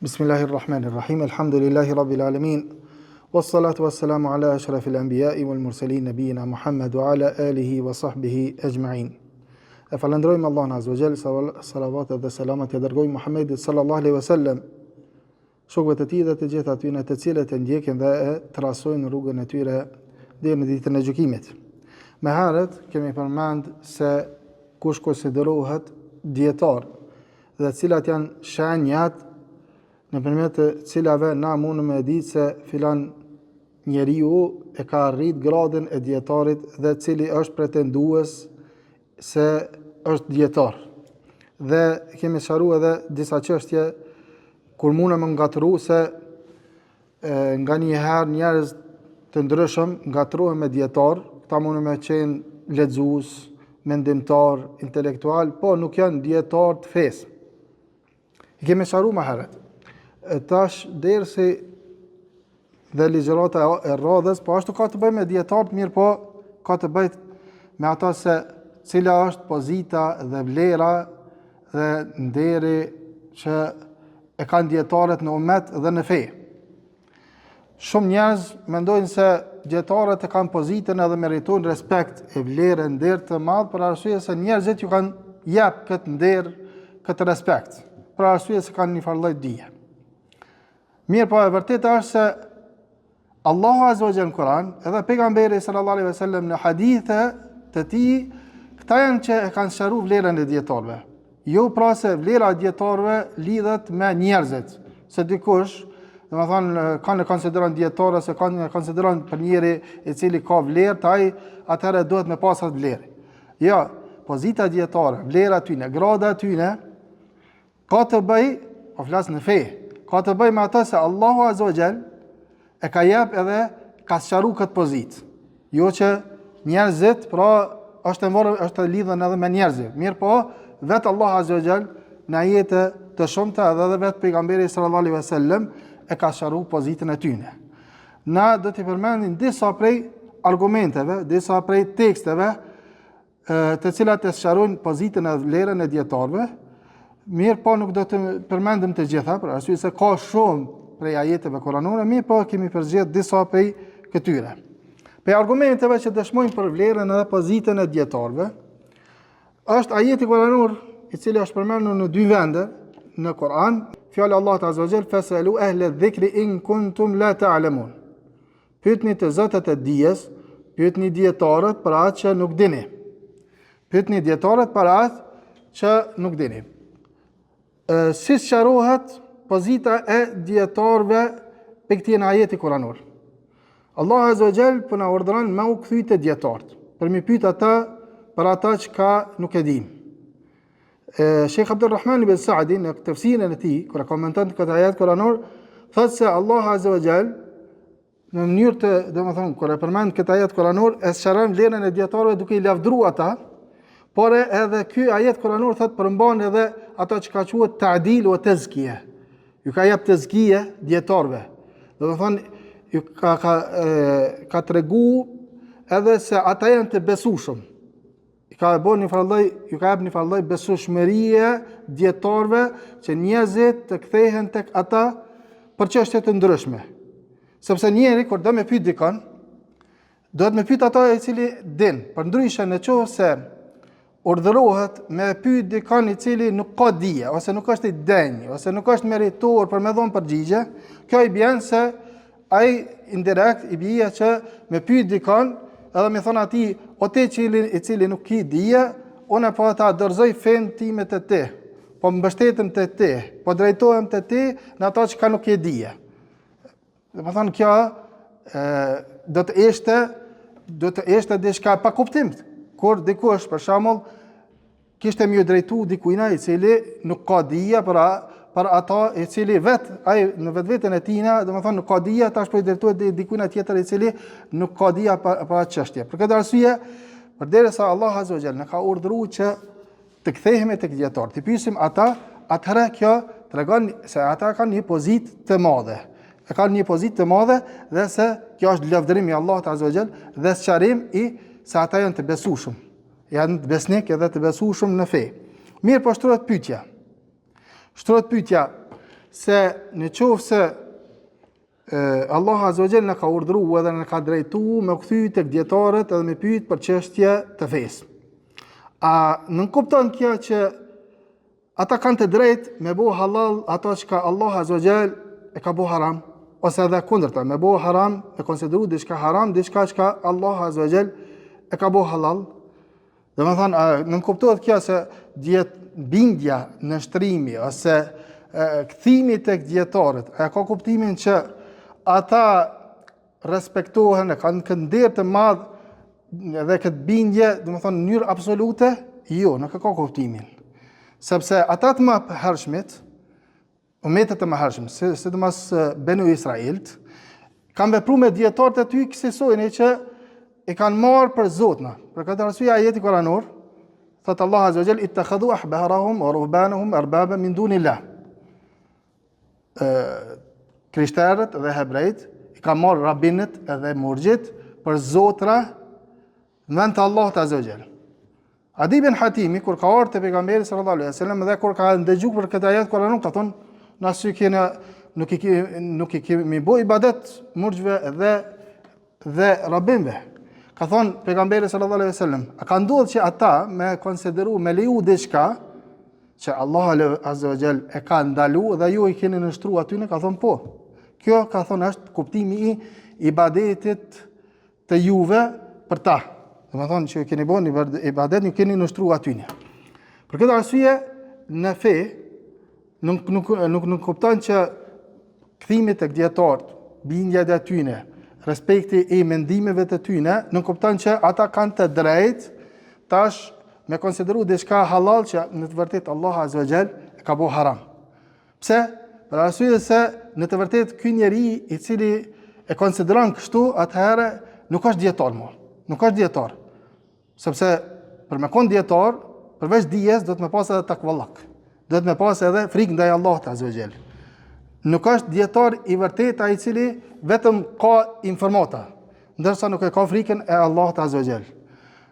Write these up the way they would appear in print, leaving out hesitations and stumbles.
Bismillahirrahmanirrahim. Alhamdulillahi rabbil alamin. Wassalatu wassalamu ala ashrafil anbiya'i wal mursalin nabiyina Muhammad wa ala alihi wa sahbihi ajma'in. E falenderojmë Allahun azza wa jall, salavat dhe selamat e dërgojmë Muhammedit sallallahu alaihi wasallam, shokëve të tij dhe të gjithë atyre të cilët e ndjekin dhe e trasojnë rrugën e tyre deri në ditën e gjykimit. Me herët kemi përmend se kush konsiderohet dietar dhe cilat janë shenjat nëpërmjet të cilave na mundë me ditë se filan njeriu e ka arrit gradin e dietarit dhe cili është pretendues se është dietar. Dhe kemi sqaruar edhe disa çështje kur mundem më ngatëru se nga një herë njerëz të ndryshëm ngatrohen me dietar, këta mundën me qenë lexues, mendimtar, intelektual, po nuk janë dietar të fesë. I kemi sqaruar më herët. Tash dersi dhe ligjërata e radhës, po ashtu ka të bëjë me dietarët, mirë po ka të bëjë me ata se cila është pozita dhe vlera dhe nderi që e kanë dietarët në umet dhe në fe. Shumë njerëz mendojnë se dietarët e kanë pozitën edhe meritojnë respekt e vlerë e nder të madh për arsye se njerëzit ju kanë jep këtë nder, këtë respekt, për arsye se kanë një farë lloj dije. Mirë po e vërtetë është se Allahu azza wa jalla në Kur'an edhe pejgamberi sallallahu alaihi wasallam në hadithe të tij, këta janë që e kanë sqaruar vlerën e dietarëve. Jo pra se vlera e dietarëve lidhet me njerëzit, se dikush, domethënë kanë e konsideron dietarë se kanë e konsideron për njëri i cili ka vlerë, ai atëherë duhet me pas atë vlerë. Jo, pozita dietare, vlera tyne, grada tyne ka të bëj, po flas në fe, ka të bëj me ata se Allahu azza wa jall e ka jep edhe ka sqaruar këtë pozitë. Jo që njerëzit, pra është lidhën edhe me njerëzit. Mirë po, vetë Allahu azza wa jall në ajete të shumta edhe vetë pejgamberi sallallahu alaihi wasallam e ka sqaruar pozitën e tyre. Na do t'i përmendim disa prej argumenteve, disa prej teksteve të cilat e sqarojnë pozitën e vlerën e dietarëve. Mirë po nuk do të përmendim të gjitha, për arsye se ka shumë prej ajeteve kuranore, mirë po kemi përzier disa prej këtyre. Për argumenteve që dëshmojnë për vlerën edhe pozitën e dietarëve, është ajeti kuranor i cili është përmendur në dy vende në Kur'an, fjala Allahut azza wa jall fasalu ahla dhikri in kuntum la ta'lamun. Pyetni të zotët e dijes, pyetni dietarët për atë që nuk dini. Pyetni dietarët për atë që nuk dini. Si sqarohet pozita e dietarëve për këtij ajeti kuranor. Allah azza wa jall po na urdhëron me u kthy te dietarët, për mi pyet ata për ata që nuk e dinë. Sheikh Abdulrahman ibn Saadi në tafsirin e tij, kur komenton këtë ajet kuranor, thotë se Allah azza wa jall në mënyrë të, domethënë, kur e përmend këtë ajet kuranor, e sqaron vlerën e dietarëve duke i lavdëruar ata. Por edhe ky ajet kuranor thotë përmban edhe ata që ka quhet ta'dil wa tazkiya. Ju ka jap tazkiya dietarëve. Do të thonë ju ka tregu edhe se ata janë të besueshëm. Ju ka jap një farë lloj besueshmërie dietarëve që njerëzit të kthehen tek ata për çështje të ndryshme. Sepse njeri kur do me pyet dikon, do të me pyet ata i cili din, përndryshe nëse urdhërohet me pyet dikon i cili nuk ka dije, ose nuk është i denj, ose nuk është meritor për me dhënë përgjigje, kjo i bën se ai indirekt i bie që me pyet dikon edhe me thonë atij, o te i cili nuk ki dije, unë po ta dorëzoj fen time të ti, po mbështetem te ti, po drejtohem te ti në ata që nuk e dije. Dhe më thonë kjo do të ishte diçka pa kuptim. Kur dikush për shembull kishte më drejtu dikujna i cili nuk ka dije për ata i cili ai në vetveten e tij, domethënë nuk ka dije, tash po i drejtohet dikujna tjetër i cili nuk ka dije për atë çështje. Për këtë arsye, përderisa Allah azza wa jall na ka urdhëruar që të kthehemi tek dietar, të pyesim ata, atëherë kjo tregon se ata kanë një pozitë të madhe. E kanë një pozitë të madhe dhe se kjo është lavdërim i Allahut azza wa jall dhe sqarim i se ata janë të besueshëm, janë të besnik edhe të besueshëm në fe. Mirë po shtrohet pyetja, se në qoftë se Allah Azza wa Jalla na ka urdhëruar edhe na ka drejtuar me kthy tek dietarët edhe me pyet për çështje të fesë. A nuk kupton kjo që ata kanë të drejtë me bëu halal ato që Allah Azza wa Jalla e ka bëu haram, ose edhe kundërta, me bëu haram, me konsideru diçka haram, diçka që Allah Azza wa Jalla e ka bëu halal. Domethënë, nuk kuptohet kjo se bindja në shtrimi ose kthimi tek dietarët, ka kuptimin që ata respektohen, kanë kënder të madh dhe këtë bindje, domethënë në mënyrë absolute, jo, nuk ka kuptimin. Sepse ata të mëhershmit, umetet të mëhershëm, sidomos Benu Israilt, kanë vepruar me dietarët e tyre kësaj që e kanë marrë për Zotin. Për këtë arsye ajeti kuranor thot Allah Azza wa Jall ittakhadhu ahbarahum wa ruhbanahum arbaba min dunillah. Krishterët dhe hebrejt i kanë marrë rabinët edhe murxhit për zotra në vend të Allahut Azza wa Jall. Adi ibn Hatimi kur ka ardhur te pejgamberi sallallahu alaihi wasallam dhe kur ka ndëgjuar për këtë ajet kuranor ka thonë na nuk i kemi bëu ibadet murxhve dhe rabinëve. Ka thonë pejgamberi sallallahu alaihi wasallam, a ka ndodhur që ata me konsideru me leju diçka që Allah Azza wa Jall e ka ndaluar dhe ju i keni nështruar aty? Ka thonë po. Kjo ka thonë është kuptimi i ibadetit të juve për ta. Domethënë që keni bënë ibadet, ju keni nështruar aty. Për këtë arsye në fe nuk kupton që kthimi tek dietarët, bindja e tyre, respekti i mendimeve të tyre, nuk kupton që ata kanë të drejtë tash me konsideru diçka halal që në të vërtetë Allah Azza wa Jall e ka bëu haram. Pse? Për arsye se në të vërtetë ky njeri i cili e konsideron kështu, atëherë nuk është dietar më. Nuk është dietar. Sepse për me qenë dietar, përveç dijes do të më pas edhe takvallak. Do të më pas edhe frikë ndaj Allahut Azza wa Jall. Nuk është dietar i vërtetë ai i cili vetëm ka informata, ndërsa nuk e ka frikën e Allahut Azza wa Jall.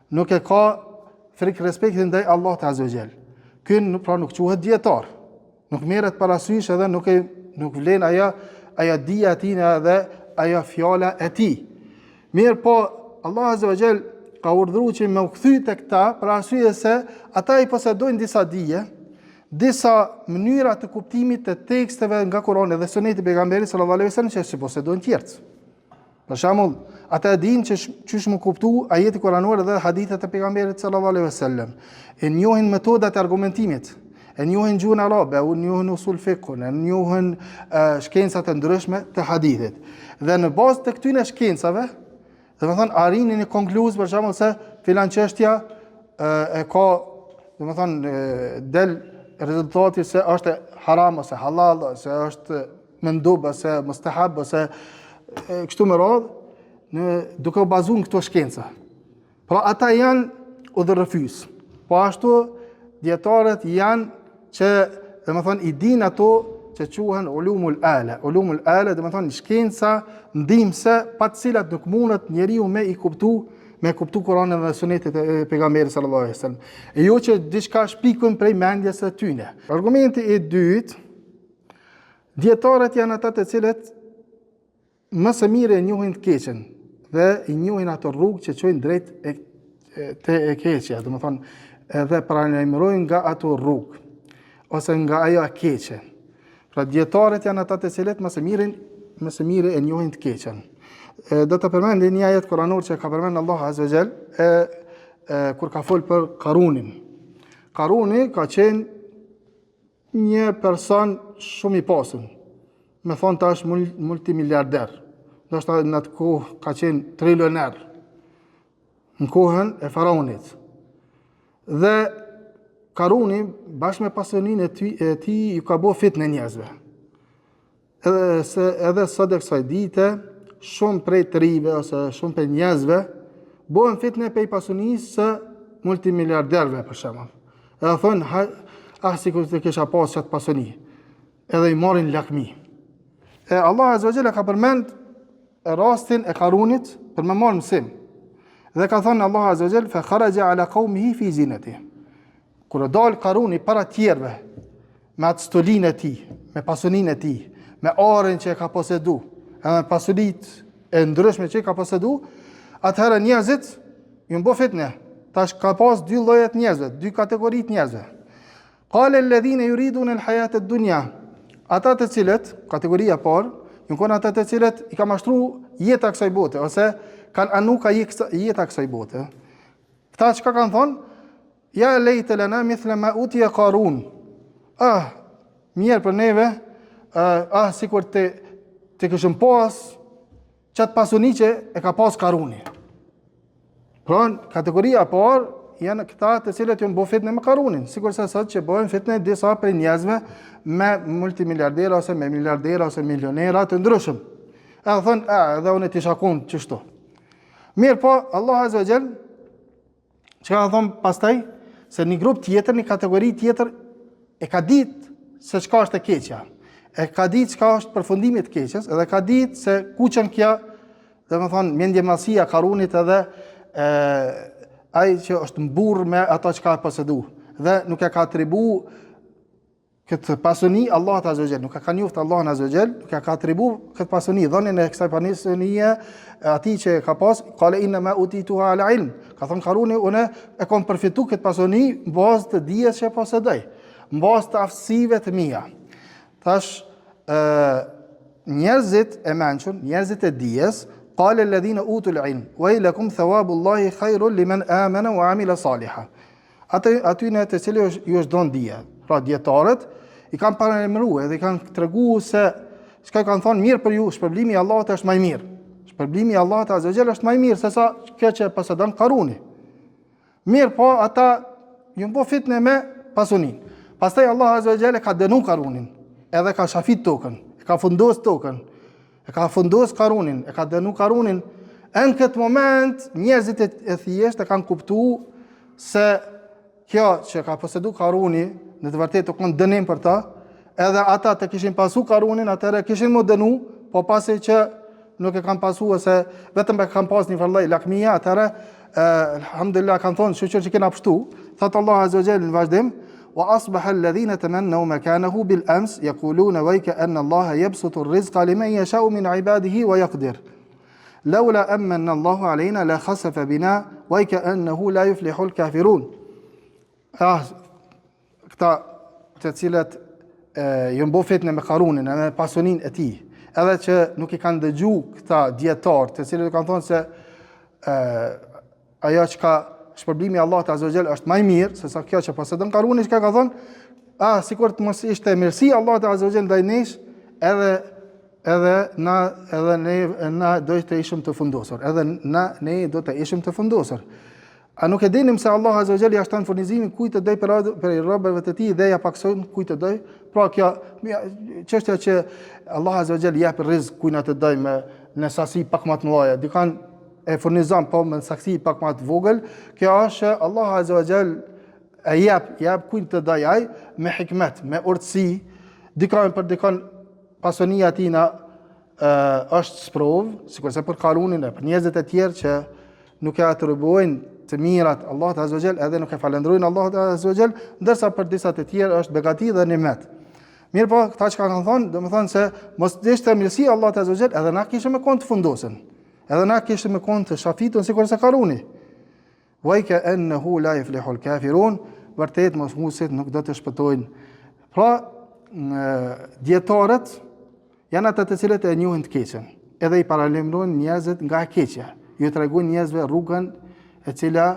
Nuk e ka frikë respektin ndaj Allahut Azza wa Jall. Ky pra nuk quhet dietar. Nuk merret parasysh edhe nuk vlen ajo dija e tij dhe ajo fjala e tij. Mirë po Allah Azza wa Jall ka urdhëruar që me u kthy tek ta për arsye se ata i posedojnë disa dije, disa mënyra të kuptimit të teksteve nga Kurani dhe Suneti i pejgamberit sallallahu alaihi wasallam që si posedojnë tjerët. Për shembull, ata dinë që çish më kuptu ajeti kuranor dhe hadithet e pejgamberit sallallahu alaihi wasallam. E njohin metodat e argumentimit, e njohin gjuhën arabe, e njohin usul fiqhun, e njohin shkencat e ndryshme të hadithit. Dhe në bazë të këtyre shkencave, domethënë arrinin në konkluz për shembull se filan çështja e ka, domethënë del rezultati se është haram ose halal, ose është mendub ose mustahab ose kështu me radhë, duke u bazuar në këto shkenca. Pra ata janë udhërrëfys. Po ashtu dietarët janë që domethënë i dinë ato që quhen ulumul ala. Ulumul ala domethënë shkenca ndihmëse pa të cilat nuk mundet njeriu me kuptu Kur'anin dhe Sunetin e pejgamberit sallallahu alaihi wasallam. E jo që diçka shpikun prej mendjes së tyre. Argumenti i dytë, dietarët janë ata të cilët më së miri e njohin të keqen dhe i njohin ato rrugë që çojnë drejt te e keqja, domethënë edhe paralajmërojnë nga ato rrugë ose nga ajo e keqe. Pra dietarët janë ata të cilët më së miri e njohin të keqen. Do të përmend një ajet kuranor që ka përmend Allah Azza wa Jall kur ka fol për Karunin. Karuni ka qenë një person shumë i pasur. Me thonë tash multimiliarder. Ndoshta në atë kohë ka qenë trilioner. Në kohën e faraonit. Dhe Karuni bashkë me pasurinë e tij ju ka bërë fitnë njerëzve. Edhe sot e kësaj dite shumë prej të rive ose shumë prej njerëzve bëhen fitnë prej pasunisë së multimiliarderëve për shembull. Edhe thonë, sikur të kisha pas çat pasuni. Edhe i marrin lakmi. Allah Azza wa Jalla ka përmend rastin e Karunit për me marrë mësim. Dhe ka thënë Allah Azza wa Jalla fa kharaja ala qaumihi fi zinatihi. Kur dal Karuni para tjerëve me atë stolinë e tij, me pasuninë e tij, me arën që e ka posedu, edhe me pasuritë e ndryshme që e ka posedu, atëherë njerëzit ju bë fitne. Tash ka pas dy lloje të njerëzve, dy kategori të njerëzve. Qala alladhina yuriduna alhayata ad-dunya. Ata të cilët, kategoria parë, janë ata të cilët i ka mashtruar jeta kësaj bote ose kanë anu ka jeta kësaj bote. Këta çka kanë thonë? Ja lejte lana mithla ma utiya Qarun. Mirë për neve, sikur të kishim pas çat pasuni që e ka pas Qaruni. Pra, kategoria parë janë këta të cilët janë bë fitnë me Qarunin, sikurse sot që bëhen fitnë disa prej njerëzve me multimiliardera ose me miliardera ose milionera të ndryshëm. Edhe thonë, edhe unë ti shakun çështo. Mirë po, Allah Azza wa Jall çka thonë pastaj se një grup tjetër, një kategori tjetër e ka ditë se çka është e keqja. E ka ditë çka është përfundimi i të keqes, edhe ka ditë se ku çon kjo, domethënë mendjemallësia Qarunit edhe ai që është mburr me ato që ka posedu dhe nuk e ka atribu këtë pasuni Allahut Azza wa Jall, nuk e ka njoftë Allahun Azza wa Jall, nuk e ka atribu këtë pasuni, dhënien e kësaj pasunie atij që ka pas, qala inna ma utituha ala ilm. Ka thënë Qaruni, unë e kam përfituar këtë pasuni në bazë të dijes që posedoj, në bazë të aftësive të mia. Tash njerëzit e mençur, njerëzit e dijes, qala alladhina utul ilm waylakum thawabullahi khairul liman amana wa amila salihan. Aty në të cilë ju është dhënë dija. Pra dietarët i kanë paremëruar dhe i kanë treguar se çka kanë thonë mirë për ju, shpërblimi i Allahut është më i mirë. Shpërblimi i Allahut Azza wa Jall është më i mirë se sa kjo që posedon Qaruni. Mirë po, ata ju bë fitnë me pasuninë. Pastaj Allah Azza wa Jall ka dënuar Qarunin, edhe ka shafit tokën, e ka fundosur tokën, e ka fundosur Qarunin, e ka dënuar Qarunin. Në këtë moment njerëzit e thjeshtë kanë kuptuar se kjo që ka posedu Qaruni në të vërtetë të konë dënim për ta, edhe ata të kishin pasu Qarunin, atëherë kishin më dënu, po pasi që nuk e kanë pasu ose vetëm e kanë pas një farlloj lakmia, atëherë alhamdulillah kanë thonë shoqër që kena pështu, thot Allah Azza wa Jall në vazhdim, wa asbaha alladhina tamannaw makanahu bil ams yaquluna wayka anna Allah yabsutu ar-rizqa liman yasha'u min 'ibadihi wa yaqdir. Lawla amanna Allahu alayna la khasafa bina wayka annahu la yuflihu al-kafirun. Këta të cilët ju bë fitnë me Qarunin edhe pasunin e tij, edhe që nuk i kanë dëgju këta dietar të cilët kanë thonë se ajo që ka shpërblimi i Allahut Azza wa Jall është më i mirë se sa kjo që posedon Qaruni, që ka thonë sikur të mos ishte mirësi Allahut Azza wa Jall ndaj nesh, edhe na do të ishim të fundosur, edhe ne do të ishim të fundosur. A nuk e dinim se Allah Azza wa Jall ja shton furnizimin kujt të doj për robërve të tij dhe ja pakson kujt të doj. Pra kjo çështja që Allah Azza wa Jall jep rrezik kujt na të doj me në sasi pak më të mëdha, dikan e furnizon po me saksi pak më të vogël, kjo është Allah Azza wa Jall e jep kujt të doj ai me hikmet, me urtësi, dikan për dikan pasunia tina është sprov, sikurse për Qarunin e për njerëzit e tjerë që nuk e atribuojnë të mirat Allahut Azza wa Jall edhe nuk e falenderojnë Allahut Azza wa Jall, ndërsa për disa të tjerë është begati dhe nimet. Mirë po, këta që kanë thonë, domethënë se mos ishte mirësi Allahut Azza wa Jall, edhe na kishim me kon të fundosën. Edhe na kishim me kon të shafitun sikurse Qaruni. Wa ka annahu la yuflihu al-kafirun, vërtet mosmuesit nuk do të shpëtojnë. Pra, dietarët janë ata të cilët e njohin të keqen, edhe i paralajmërojnë njerëzit nga e keqja. Ju tregojnë njerëzve rrugën e cila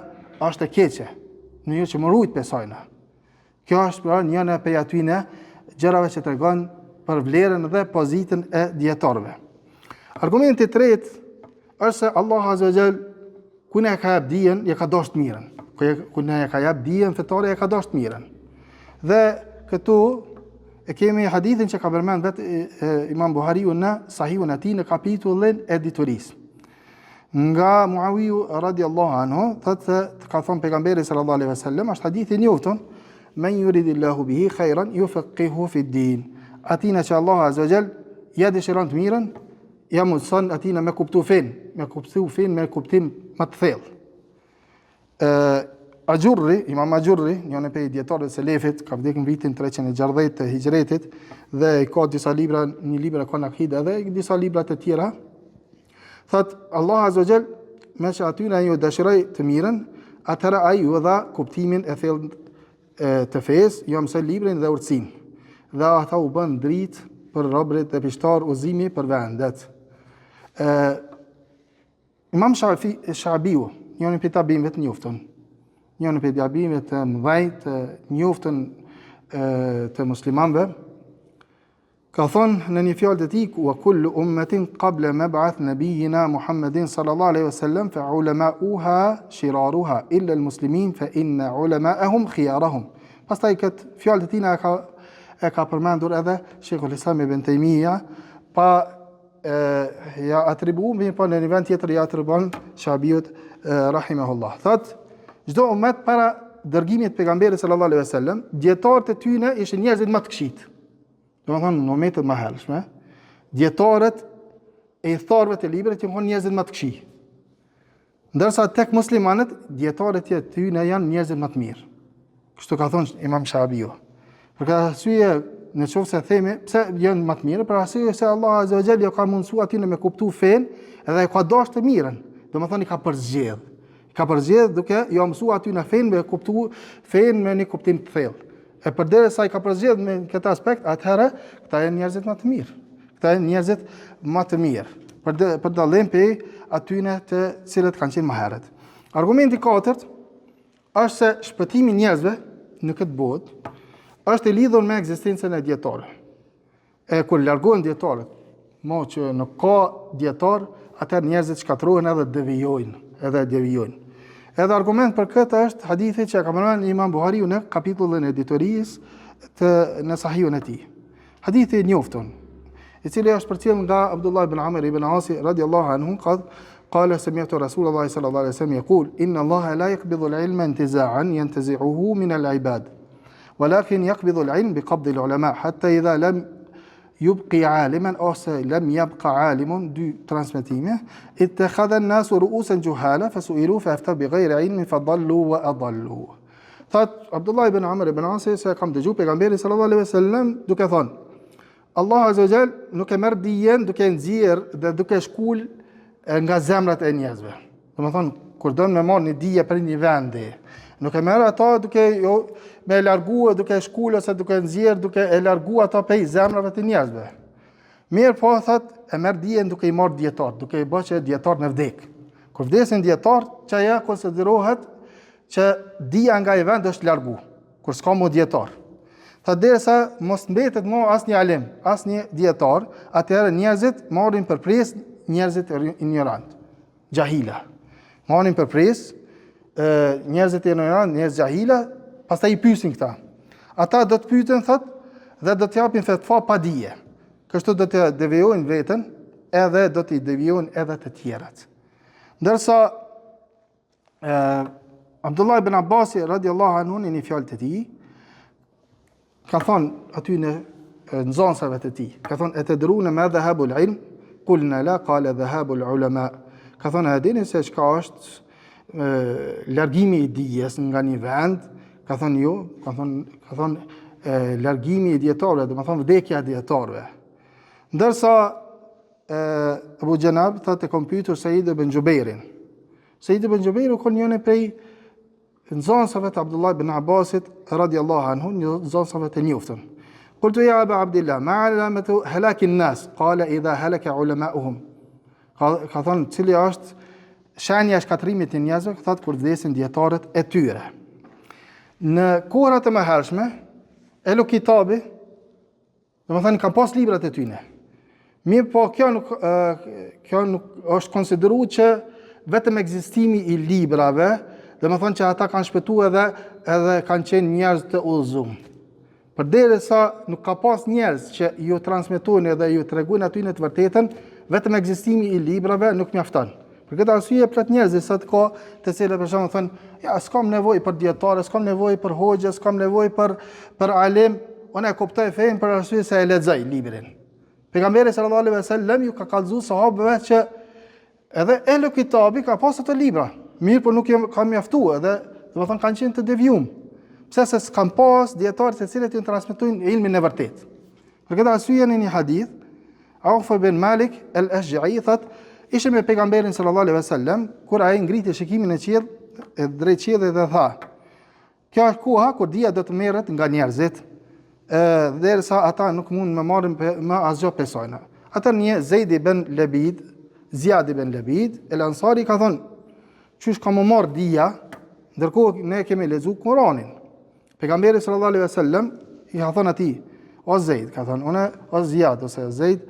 është e keqe, në një që më rujt pesajna. Kjo është pra njëna prej atyne gjërave që tregon për vlerën dhe pozitën e dietarëve. Argumenti i tretë është se Allah Azza wa Jall kujna e ka jap dijen, ja ka dashur mirën. Kujna e ka jap dijen fetare, ja ka dashur mirën. Dhe këtu e kemi hadithin që ka përmend vetë Imam Buhariu në Sahihun e tij në kapitullin e diturisë. Nga Muawiyu radiallahu anhu, thotë ka thonë pejgamberi sallallahu alaihi wasallam, është hadithi i njoftun, men yuridillahu bihi khairan yufaqihu fi din. Atina që Allah Azza wa Jall ja dëshiron të mirën, ja mundson atina me kuptu fen, me kuptim më të thellë. Ajurri, Imam Ajurri, njëri prej dietarëve të selefit, ka vdekur në vitin 360 të Hijretit dhe ka disa libra, një libër ka në akide dhe disa libra të tjera. Thot Allah Azza wa Jall, me që aty na ju dëshiroj të mirën, atëra ai ju dha kuptimin e thellë të fesë, ju mësoi librin dhe urtësinë. Dhe ata u bën dritë për robërit e pishtar uzimi për vendet. Imam Shabiu, njëri prej tabinëve të njoftën, njëri prej tabinëve të mëdhenj të njoftën të muslimanëve, ka thonë në një fjalë të tij: "Wa kullu ummatin qabla mab'ath nabiyina Muhammedin sallallahu alaihi wasallam fa ulama'uha shiraruha illa al-muslimin fa inna ulama'ahum khiyarahum." Pastaj këtë fjalë të tij e ka përmendur edhe Sheikhul Islam Ibn Taymija, pa ja atribuar, mirë po në një vend tjetër ja atribuon Shabiut rahimahullah. Thot, çdo ummet para dërgimit të pejgamberit sallallahu alaihi wasallam, dietarët e tyre ishin njerëzit më të këqit. Domethënë në momentet më hershme, dietarët e tharëve të librit janë njerëzit më të këqij. Ndërsa tek muslimanët, dietarët e tyre janë njerëzit më të mirë. Kështu ka thonë Imam Shabiu. Për këtë arsye, në qoftë se themi pse janë më të mirë, për arsye se Allah Azza wa Jall ja ka mundsuar aty me kuptu fen edhe ka dashur të mirën. Domethënë i ka përzgjedh. Ka përzgjedh duke ja mësuar aty në fen me kuptu fen me një kuptim të thellë. E përderisa i ka përzgjedh me këtë aspekt, atëherë këta janë njerëzit më të mirë. Këta janë njerëzit më të mirë. Për dallim prej atyne të cilët kanë qenë më herët. Argumenti katërt është se shpëtimi i njerëzve në këtë botë është i lidhur me ekzistencën e dietarëve. E kur largohen dietarët, mo që nuk ka dietar, atëherë njerëzit shkatërrohen edhe devijojnë. Edhe argument për këtë është hadithi që ka përmendur Imam Buhariu në kapitullin e editorisë në Sahihun e tij. Hadithi i njoftun, i cili është përcjellur nga Abdullah ibn Amr ibn As radhiyallahu anhu, قال سمعت رسول الله صلى الله عليه وسلم يقول إن الله لا يقبض العلم انتزاعا ينتزعه من العباد ولكن يقبض العلم بقبض العلماء حتى إذا لم يبقي عالما أو لم يبقى عالم دو ترانسمتيمه اتخذ الناس رؤوسا جهالا فسئلوا فافتوا بغير علم فضلوا وأضلوا. Thot Abdullah ibn Amr ibn As se kam dëgjuar pejgamberin sallallahu alaihi wasallam duke thënë: Allah Azza wa Jall nuk e merr dijen duke nxjerr dhe duke shkul nga zemrat e njerëzve. Domethënë, kur don me marr një dije për një vendi, nuk e merr ata duke me largua, duke shkul ose duke nxjerr, duke e largua ata prej zemrave të njerëzve. Mirë po thot, e merr dijen duke i marr dietar, duke i bërë që dietar në vdek. Kur vdesin dietar, që ajo konsiderohet që dija nga i vend është largu, kur s'ka më dietar. Tha derisa mos mbetet më asnjë alim, asnjë dietar, atëherë njerëzit marrin për pres njerëzit ignorant, jahila. Marrin për pres njerëzit ignorant, njerëz jahila, pastaj i pyesin këta. Ata do të pyeten thot dhe do të japin fetva pa dije. Kështu do të devijojnë veten, edhe do të devijojnë edhe të tjerat. Ndërsa Abdullah ibn Abbas radhiyallahu anhu në një fjalë të tij ka thonë aty në nxënësave të tij, ka thonë etedruna ma dhahabul ilm qulna la qala dhahabul ulama. Ka thonë a dini se çka është largimi i dijes nga një vend? Ka thonë jo, ka thonë largimi i dietarëve, domethënë vdekja e dietarëve. Ndërsa Abu Janab thotë kom pyetur Said ibn Jubairin. Said ibn Jubair u kon njëri prej nxënësave të Abdullah ibn Abbasit radhiyallahu anhu, nxënësave të njoftën. قلت يا أبا عبد الله ما علامة هلاك الناس؟ قال إذا هلك علماؤهم. Ka thonë cili është shenja e shkatërimit të njerëzve, ka thotë kur vdesin dietarët e tyre. Në kohrat e mëhershme, Elu Kitabi, domethënë ka pas librat e tyre. Mirë po kjo nuk është konsideruar që vetëm ekzistimi i librave, domethënë që ata kanë shpëtuar edhe kanë qenë njerëz të udhëzuar. Përderisa nuk ka pas njerëz që ju transmetojnë edhe ju tregojnë aty në të vërtetën, vetëm ekzistimi i librave nuk mjafton. Për këtë arsye plot njerëz sa të ka të cilët për shembull thonë, ja s'kam nevojë për dietar, s'kam nevojë për hoxha, s'kam nevojë për alim, unë e kuptoj fen për arsye se e lexoj librin. Pejgamberi sallallahu alaihi wasallam ju ka kallëzuar sahabëve që edhe Elu Kitabi ka pas ato libra, mirë por nuk ka mjaftuar, edhe domethënë kanë qenë të devijum. Pse se s'kan pas dietarë të cilët ju transmetojnë ilmin e vërtet. Për këtë arsye në një hadith, Auf bin Malik al-Ashja'i thot, ishte me pejgamberin sallallahu alaihi wasallam kur ai ngriti shikimin e qiell drejt qiellit dhe tha: "Kjo është koha kur dia do të merret nga njerëzit, derisa ata nuk mund të marrin më asgjë pesojnë." Atë një Zeid ibn Labid, Ziyad ibn Labid, el Ansari ka thonë: "Qysh ka më marr dia, ndërkohë ne kemi lexuar Kur'anin." Pejgamberi sallallahu alaihi wasallam i ka thonë atij: "O Zeid", ka thonë, "unë o Ziyad ose Zeid,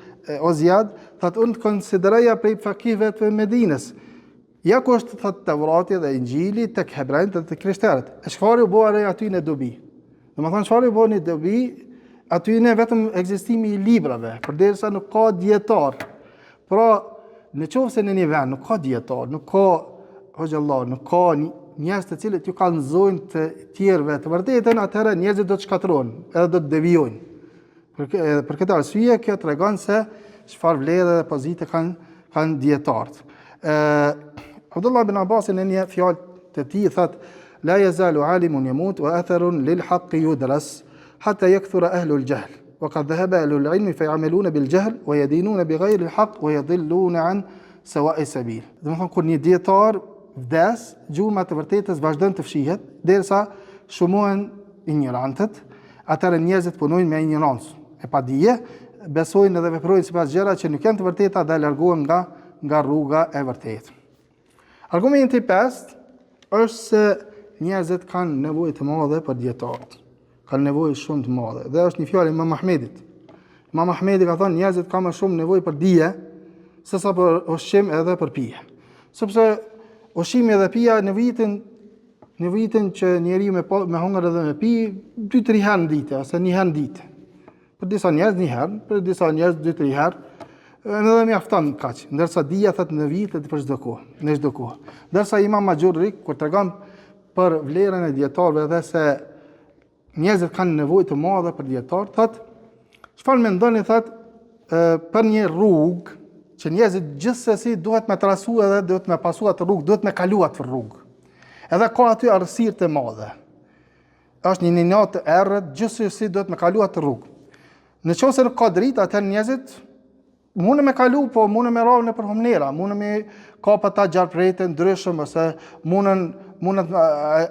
o Ziyad, thot unë të konsideroja prej fakihëve të Medinës. Ja ku është thot Tevrati dhe Injili tek hebrejt dhe tek krishterët. E çfarë u bua aty në dobi? Domethënë çfarë u bua në dobi? Aty ne vetëm ekzistimi i librave, përderisa nuk ka dietar. Pra, në qoftë se në një vend nuk ka dietar, nuk ka hoxhallah, nuk ka njerëz të cilët ju kallëzojnë të tjerëve të vërtetën, atëherë njerëzit do të shkatërrohen, edhe do të devijojnë. Për këtë arsye, kjo tregon se çfarë vlerë dhe pozite kanë dietarët. Abdullah ibn Abbas në një fjalë të tij thot: "La yazalu alimun yamut wa atharun lil haqqi yudras hatta yakthura ahlu al-jahl wa qad dhahaba ahlu al-ilmi fayamaluna bil jahl wa yadinuna bighayri al-haqq wa yadhilluna an sawa'i sabil." Domethënë kur një dietar vdes, gjurma të vërtetës vazhdon të fshihet derisa shumohen ignorantët, atëherë njerëzit punojnë me ignorancë, e pa dije, besojnë edhe veprojnë sipas gjërave që nuk janë të vërteta dhe largohen nga rruga e vërtetë. Argumenti i pestë është se njerëzit kanë nevojë të madhe për dietarët. Kanë nevojë shumë të madhe. Dhe është një fjalë Imam Ahmedit. Imam Ahmedi ka thënë njerëzit kanë më shumë nevojë për dije sesa për ushqim edhe për pije. Sepse ushqimi dhe pija në vitin që njeriu me hunger edhe me pi 2-3 herë në ditë ose 1 herë në ditë. Për disa njerëz 1 herë, për disa njerëz 2-3 herë. Edhe mjafton kaq, ndërsa dija thot në vitet për çdo kohë, në çdo kohë. Ndërsa Imam Majuri kur tregon për vlerën e dietarëve dhe se njerëzit kanë nevojë të madhe për dietar, thot, çfarë mendoni thot për një rrugë që njerëzit gjithsesi duhet me trasu edhe duhet me pasu atë rrugë, duhet me kalu atë rrugë. Edhe ka aty errësirë të madhe. Është një natë e errët, gjithsesi duhet me kalu atë rrugë. Në qoftë se nuk ka dritë, atëherë njerëzit mune me kalu, po mune me rravë në për humnera, mune me kap ata gjarprete ndryshëm, ose mune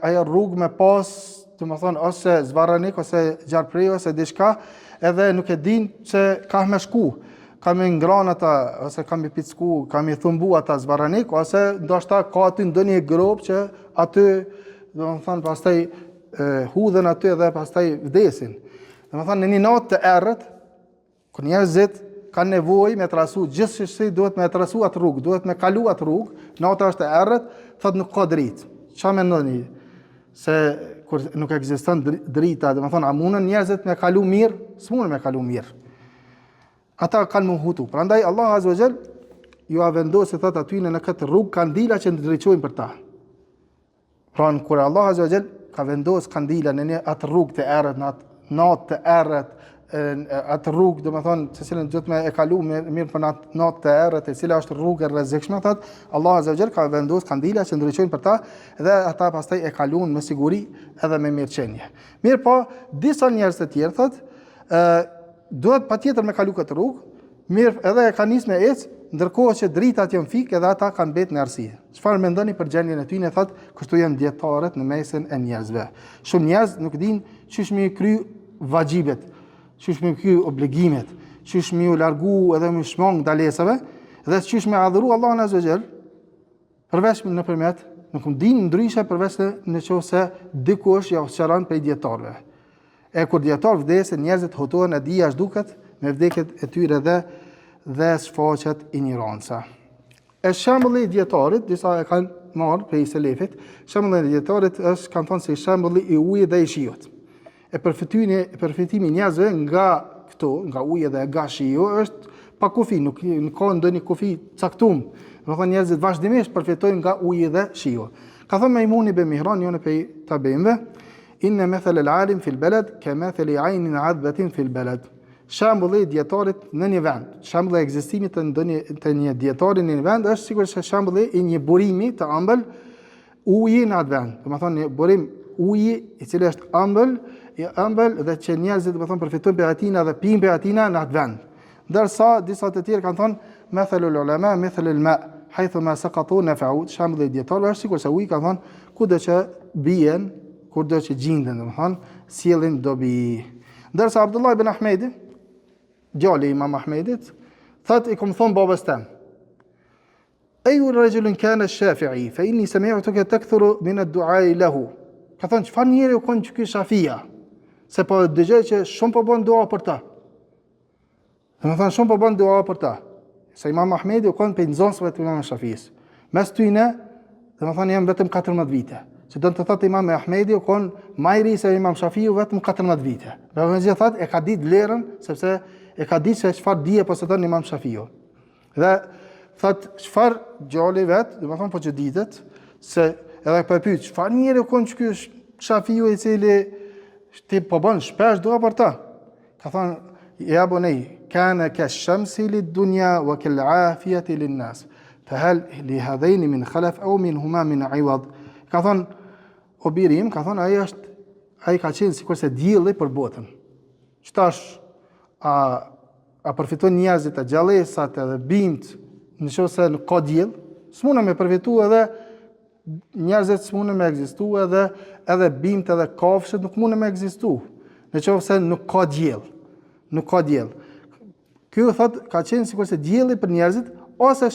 ajo rrugë me pas, të më thonë, ose zvarranik, ose gjarprej, ose diçka, edhe nuk e din që ka me shku, ka me ngran ata, ose ka me picku, ka me thumbu ata zvarranik, ose ndoshta ka aty ndonjë grop që aty, do më thonë, pastaj hudhen aty dhe pastaj vdesin. Do më thonë, në një natë të errët, kur njerëzit kanë nevojë me trasu, gjithsesi duhet me trasu atë rrugë, duhet me kalu atë rrugë, nata është e errët, thotë nuk ka dritë. Çfarë mendoni? Se kur nuk ekziston drita, do të thonë, a mundën njerëzit me kalu mirë? S'mundën me kalu mirë. Ata kanë më hutu. Prandaj Allah Azza wa Jall ju a vendosë thotë aty në këtë rrugë kandila që ndriçojnë për ta. Pra kur Allah Azza wa Jall ka vendosë kandila në atë rrugë të errët, në atë natë të errët, atë rrugë, do të thonë, se cilën duhet me e kalu mirë për natë të errët, e cila është rrugë e rrezikshme, thotë Allah Azza wa Jall ka vendosur kandila që ndriçojnë për ta dhe ata pastaj e kalojnë me siguri edhe me mirëqenie. Mirë po, disa njerëz të tjerë thotë, duhet patjetër me kalu këtë rrugë, mirë edhe e ka nisë me ecë, ndërkohë që dritat janë fikë edhe ata kanë betë në errësi. Çfarë mendoni për gjendjen e tyre? Thotë, kështu janë dietarët në mesin e njerëzve. Shumë njerëz nuk dinë çish me kry vajibet, çish me kry obligimet, çish me u largu edhe me shmang dalesave dhe çish me adhuru Allahun Azza wa Jall përveç nëpërmjet, nuk dinë ndryshe përveç nëse dikush ja ushtron prej dietarëve. E kur dietar vdesin, njerëzit hutohen e dia as duket me vdekjet e tyre dhe shfaqet ignoranca. E shembulli i dietarit, disa e kanë marrë prej selefit, shembulli i dietarit është, kanë thënë, si shembulli i ujit dhe i shiut. E përfitimi njerëzve nga këto, nga uji dhe nga shiu, është pa kufi, nuk ka ndonjë kufi caktuar. Do të thonë njerëzit vazhdimisht përfitojnë nga uji dhe shiu. Ka thënë Maimuni ibn Mihran, njëri prej tabiinëve, inna mathal al-alim fi al-balad ka mathali 'aynin 'adbatin fi al-balad. Shembulli i dietarit në një vend, shembulli i ekzistimit të një dietari në një vend është sigurisht shembulli i një burimi të ëmbël uji në atë vend. Do të thonë një burim uji i cili është ëmbël dhe që njerëzit do të thonë përfitojnë prej atina dhe pinë prej atina në atë vend. Ndërsa disa të tjerë kanë thonë mathalul ulama mithlul ma haythu ma saqatu nafa'u, shembull i dietarëve është sikur se uji kanë thonë kudo që bien, kudo që gjenden, do të thonë sjellin dobi. Ndërsa Abdullah ibn Ahmedi, djali i Imam Ahmedit, thotë i kam thonë babës tem: Eju rajulun kana Shafi'i, fa inni sami'tuka takthuru min ad-du'a lahu. Ka thënë çfarë njeriu kon që ky Shafia, se po dëgjoj që shumë po bën dua për ta. Domethënë shumë po bën dua për ta. Se Imam Ahmedi u kon për nxënësve të Imam Shafis. Mes tyne, domethënë janë vetëm 14 vite. Që do të thotë Imam Ahmedi u kon më i ri se Imam Shafiu vetëm 14 vite. Dhe vëzhgjet thotë e ka ditë vlerën sepse e ka ditë se çfarë dije posedon Imam Shafiu. Dhe thot çfarë gjali vet, do të thonë po që ditet se edhe po e pyet çfarë njeriu kon ky Shafiu i cili ti po bën shpesh dua për ta. Ka thonë ja bunay kana kash-shamsi lid-dunya wa kal-'afiyati lin-nas. Fahal li hadain min khalaf aw minhuma min 'iwad. Ka thonë o birim, ka thonë ai ka qenë sikur se dielli për botën. Çtash a përfiton njerëzit e gjallësat edhe bimt në qoftë se nuk ka diell, s'mune me përfitu edhe njerëzit s'mune me ekzistu edhe bimt edhe kafshët nuk mune me ekzistu, në qoftë se nuk ka diell. Nuk ka diell. Ky thot ka qenë sikur se dielli për njerëzit ose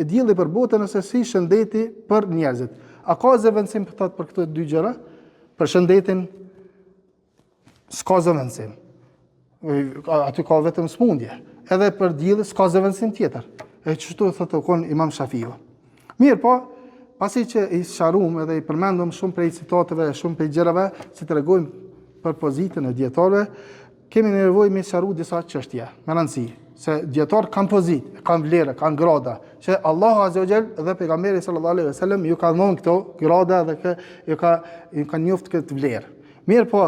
dielli për botën ose si shëndeti për njerëzit. A ka zëvendësim thot për këto dy gjëra? Për shëndetin s'ka zëvendësim. Aty ka vetëm smundje. Edhe për diellin s'ka zëvendësim tjetër. E çështu thotë kon Imam Shafiu. Mirë po, pasi që i sharum edhe i përmendëm shumë prej citateve, shumë prej gjërave që tregojnë për pozitën e dietarëve, kemi nevojë me sharu disa çështje, me rëndësi, se dietar kanë pozitë, kanë vlerë, kanë grada, që Allahu Azza wa Jall dhe pejgamberi sallallahu alaihi wasallam ju ka dhënë këto grada dhe ju ka njoftë këtë vlerë. Mirë po,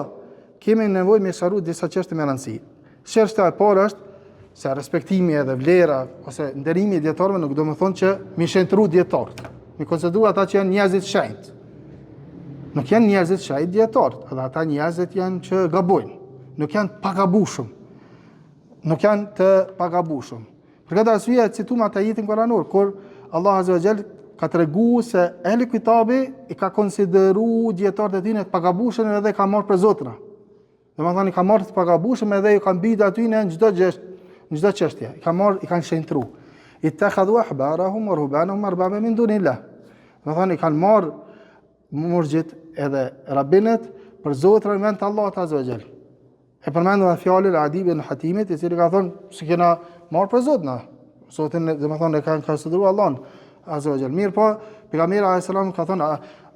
kemi nevojë me sharu disa çështje me rëndësi. Çështja e parë është se respektimi edhe vlera ose nderimi i dietarëve nuk do të thonë që mi shëntru dietarët. Mi konsideru ata që janë njerëzit shenjtë. Nuk janë njerëzit shenjtë dietarët, edhe ata njerëzit janë që gabojnë. Nuk janë pagabushëm. Nuk janë të pagabushëm. Për këtë arsye cituam atë ajetin kuranor kur Allah Azza wa Jall ka treguar se ehli kitabi i ka konsideruar dietarët e tyre të pagabushëm edhe ka marrë për zotra. Domethënë i ka marrë të pagabushëm edhe ju kanë bidë aty në çdo çështje. I kanë shëntruar. Ittakhadhu ahbarahum wa ruhbanahum arbaba min dunillah. Domethënë i kanë marrë murxhit edhe rabinët për zotra në vend të Allahut Azza wa Jall. E përmendu në fjallën e Adi ibn Hatimit, i cili ka thonë se kena marrë për Zotin, Zotin domethënë e kanë konsideruar Allahun Azza wa Jall. Mirë po, pejgamberi alayhis salam ka thonë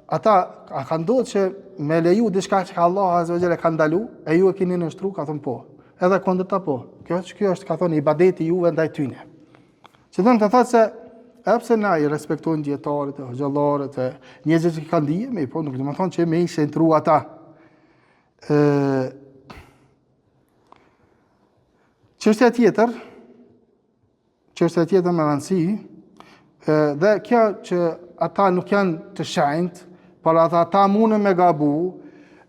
ata a kanë ndodhur që me leju diçka që Allah Azza wa Jall e ka ndalu, e ju e keni nështru, ka thonë po. Edhe kundërta po. Kjo është ka thonë ibadeti juve ndaj tyne. Që thonë të thotë se pse na i respektojnë dietarët, xhallarët, njerëzit që kanë dije, po nuk do të thonë që me i shëntru ata. Çështja tjetër me rëndësi, dhe kjo që ata nuk janë të shenjtë, por ata mundën me gabu,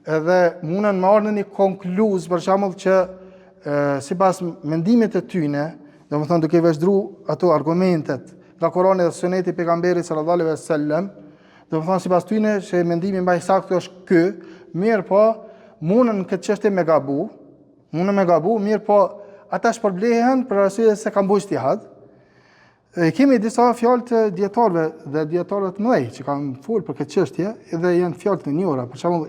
edhe mundën me marrë një konkluz, për shembull që sipas mendimit të tyne, domethënë duke vëzhgju ato argumentet nga Kurani dhe Suneti i pejgamberit sallallahu alaihi wasallam, domethënë sipas tyne që mendimi më i saktë është ky, mirë po mundën këtë çështje me gabu, mirë po ata shpërblehen për arsye se kanë bërë ijtihad. Kemi disa fjalë të dietarëve dhe dietarëve të mëdhenj që kanë folur për këtë çështje dhe janë fjalë të njohura. Për shembull,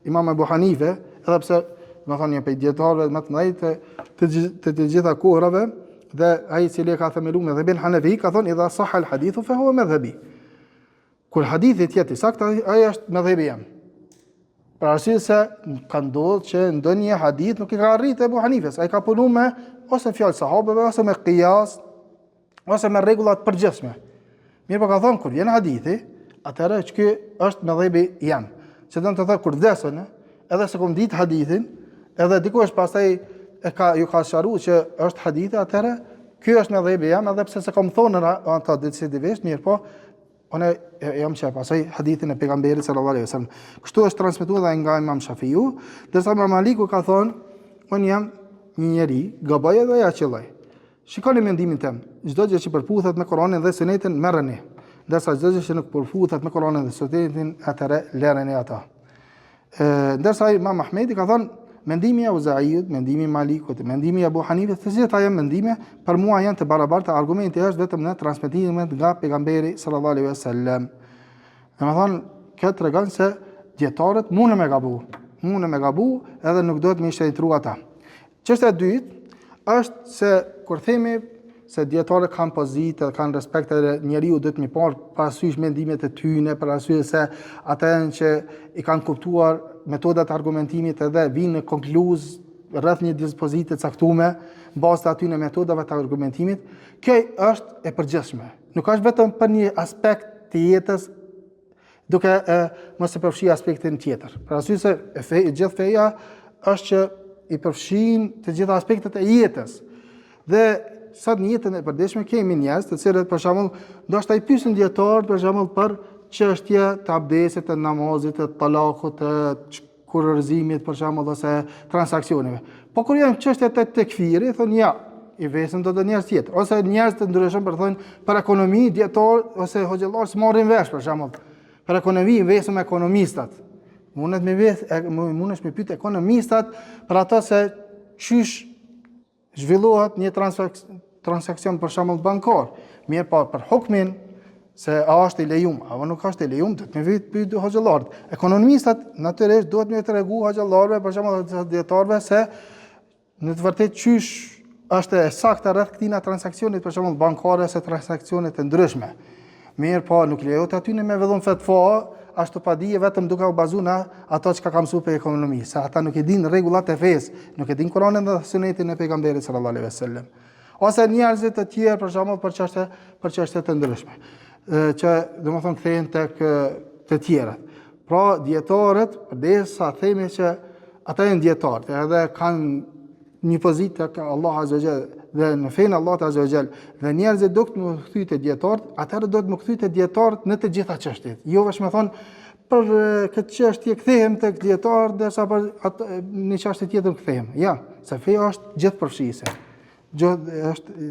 Imam Abu Hanife, edhe pse domethënë një prej dietarëve më të mëdhenj të gjitha kohërave, dhe ai i cili ka themeluar me dhëbin Hanafi, ka thonë idha sahha al-hadithu fa huwa madhhabi. Kur hadithi tjetër saktë ai është madhhabi jam. Për arsye se ka ndodhur që ndonjë hadith nuk i ka arritur Abu Hanifes, ai ka punuar me ose fjalë sahabeve ose me qiyas ose me rregulla të përgjithshme. Mirë po ka thonë kur vjen hadithi, atëherë që ky është madhhabi jam. Që do të thotë kur vdesën, edhe se kom ditë hadithin, edhe dikush pastaj ju ka sharuar që është hadithi, atëherë ky është madhhabi jam, edhe pse se kom thonë ata decisivisht, mirë po Unë jam që pasoj hadithin e pejgamberit sallallahu alaihi wasallam. Kështu është transmetuar dhe nga Imam Shafiu, ndërsa Imam Maliku ka thonë, unë jam një njeri, gaboj edhe ja qelloj. Shikoni mendimin tim. Çdo gjë që përputhet me Kur'anin dhe Sunetin merreni. Ndërsa çdo gjë që nuk përputhet me Kur'anin dhe Sunetin, atëherë lëreni ata. Ndërsa Imam Ahmedi ka thonë, mendimi i Auza'iut, mendimi i Malikut, mendimi i Abu Hanifes, të gjitha janë mendime, për mua janë të barabarta, argumenti është vetëm në transmetimet nga pejgamberi sallallahu alaihi wasallam. Domethënë, kjo tregon se dietarët mundën me gabu, edhe nuk duhet me shëtitru ata. Çështja e dytë është se kur themi se dietarët kanë pozitë, kanë respekt, edhe njeriu duhet mi parë parasysh mendimet e tyre, parasysh se ata janë që i kanë kuptuar metodat e argumentimit edhe vinë në konkluz rreth një dispozite të caktuar bazë të atyre metodave të argumentimit. Kjo është e përgjithshme. Nuk është vetëm për një aspekt të jetës, duke mos e përfshi aspektin tjetër. Parasysh se gjithë feja është që i përfshin të gjitha aspektet e jetës. Dhe sot në jetën e përditshme kemi njerëz të cilët për shembull ndoshta i pyesin dietarët për shembull për çështje të abdesit, të namazit, të talakut, të kurorëzimit për shembull ose transaksioneve. Po kur janë çështje të tekfirit, thonë ja, i vesën do të njerëz tjetër, ose njerëz të ndryshëm për thonë për ekonomi, dietar ose hoxhallar s'marrin vesh për shembull. Për ekonomi vesëm ekonomistat. Mundesh me pyet ekonomistat për ata se çysh zhvillohet një transakcion për shembull bankar. Mirë po për hukmin se a është i lejuar apo nuk është i lejuar, do të më pyet hoxhallarët. Ekonomistat natyrisht duhet më tregu hoxhallarëve për shembull dietarëve se në të vërtetë çysh është e saktë rreth këtina transaksionit për shembull bankare ose transakcione të ndryshme. Mirë po nuk lejohet aty në me vëllon fatva ashtu pa dije vetëm duke u bazuar në ato që ka mësuar për ekonomi, se ata nuk e dinë rregullat e fesë, nuk e dinë Kur'anin dhe Sunetin e pejgamberit sallallahu alaihi wasallam. Ose njerëzit të tjerë për shembull për çështje të ndryshme, që domethënë kthehen tek të tjerat. Pra dietarët, përderisa themi që ata janë dietarë, edhe kanë një pozitë tek Allah azza wa jall dhe në fenë Allah azza wa jall, dhe njerëzit do të më kthyet te dietarët, atëherë do të më kthyet te dietarët në të gjitha çështjet. Jo vetëm më thonë për këtë çështje kthehem tek dietarët, derisa për në çështje tjetër kthehem. Ja, se feja është gjithëpërfshise.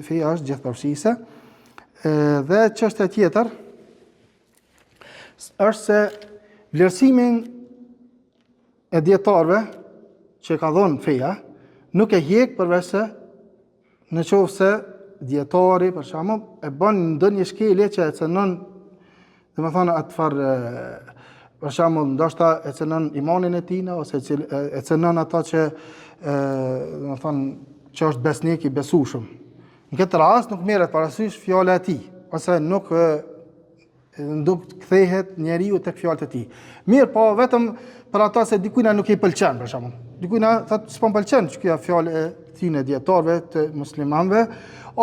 Feja është gjithëpërfshise. Dhe çështja tjetër është se vlerësimin e dietarëve që ka dhënë feja nuk e hjek përveç se në qovë se djetari, për shembull, e bën ndonjë shkelje që e cënon, dhe më thonë atë farë, për shembull, ndoshta e cënon imanin e tina, ose e cënon ata që, dhe më thonë, që është besnik i besueshëm. Në këtë rast nuk merret parasysh fjala e tij, ose nuk kthehet njeriu tek fjalët e tij. Mirë, po vetëm për ata se dikujna nuk i pëlqen, për shembull. Dikujna thotë s'po pëlqen kjo fjalë e tyre dietarëve të muslimanëve,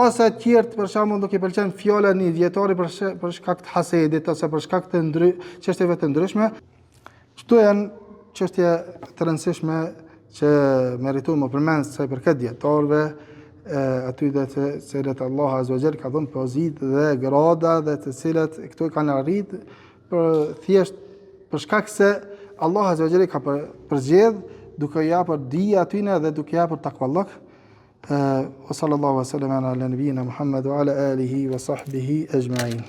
ose të tjerë për shembull nuk i pëlqen fjala e një dietari për shkak të hasedit ose për shkak të çështjeve të ndryshme. Këto janë çështje të rëndësishme që meritojnë më përmend sa i përket dietarëve, atyre të cilët Allah azza wa jall ka dhënë pozitë dhe grada dhe të cilët këto kanë arrit thjesht për shkak se Allah azza wa jall ka përzgjedh duke japur dije atyne dhe duke japur takvallok. Wa sallallahu wa sallam ala nabiyyina Muhammad wa ala alihi wa sahbihi ajma'in.